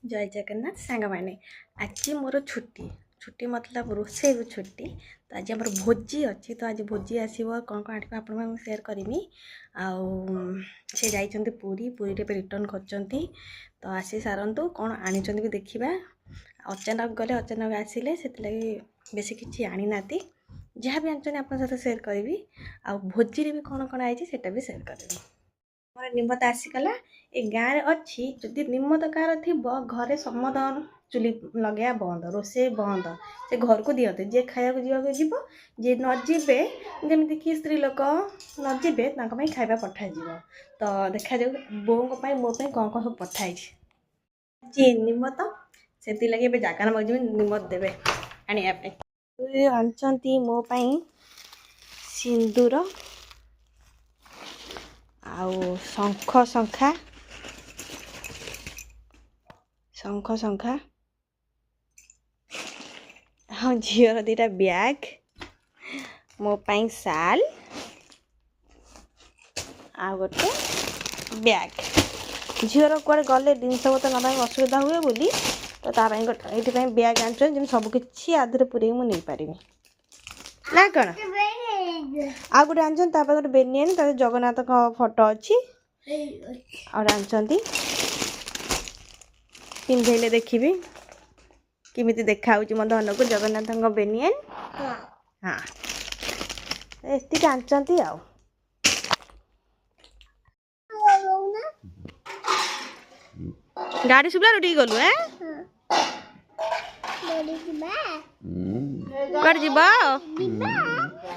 जय जगन्नाथ सांग मैंने आज मोर छुट्टी छुट्टी मतलब रोसे छुट्टी तो आज आम भोजी अच्छी तो आज भोजी आसो कौन कौन आठ आप सेयार करमी से जाइए पुरी पुरी रे रिटर्न कर तो आसी सारंतु कौन आनी भी देखा अचानक गले अचानक आसिले से बेसी किसी आनी ना जहाँ भी आनी आप सेयार करी आ भोजी भी कौन कौन आई से भी सेयार करी मोर निमत आसीगला ए गाँव में अच्छी जदि निमत कार थी घरे समद चुली लगे बंद रोसे बंद से घर को दिखते जी खाया जीवा जीव जी न जीवे जमीक स्त्री लोक न जीवे खाଇବା पठाଯିବ तो देखा जाऊ बों मोपाई कौन कौन सब पठाई जी निमत से लगे जगार मग निमत देवे आनी मोपाई सिंदूर आउ शंख शंखा शंख शंखा हाँ झीर दीटा बैग मोपाई साल आ गोटे बैग झीर कुआड़े गले जिनस पतर ना असुविधा हुए बोली तो ये बैग आनी सबकि आधे पूरे मुझे पारि ना कौन आ गोटे आनी गोटे बेनियन जगन्नाथ फोटो अच्छी और आनी पिंधेले देखी किमी देखा मो धन को जगन्नाथ बेनियन हाँ एति आनी आ गाड़ी सुबह उठी गलु कट जीव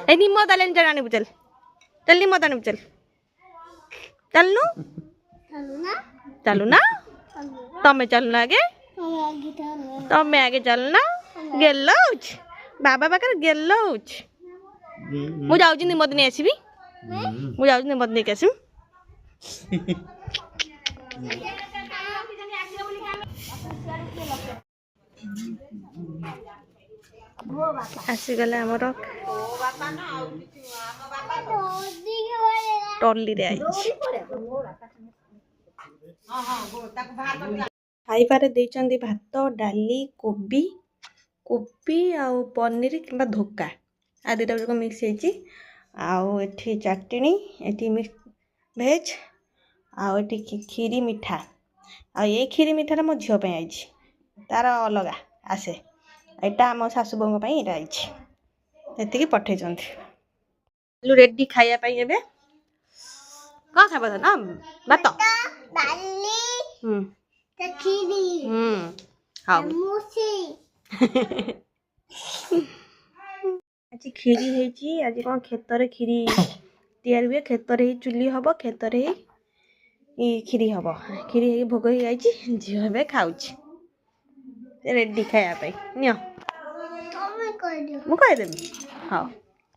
ए निम ताले चल आने चल चल निम आने चल चलनु चलू ना तमें चलना आगे तमें आगे चलना गेलौच बाबा पाखे गेलौच मु जाऊँ निमत नहीं आसबि मु जाऊँ निमत नहीं आसमि आसीगला आमर टली रे खाइबारे देइचंदी भात डाली कोबी कोबी आउ पनीर किंबा धोका आ दुटा जाक मिक्स होइची आउ एठी चटनी एठी मिक्स भेज आउ एठी खीरी मिठा आ ये खीरी मिठा मो झील पे आई तार अलग आसे यहाँ आम शाशु बों आई पठे रेडी खायापी ए कौन खाइब ना भात आज खीरी है आज कौन खेतर खीरी तैयारी हुए खेतर ही चुली हम खेतर ही खीरी हम खीरी भोग हो जाए झील खाऊ रेडी खायापी नि मुझे हाँ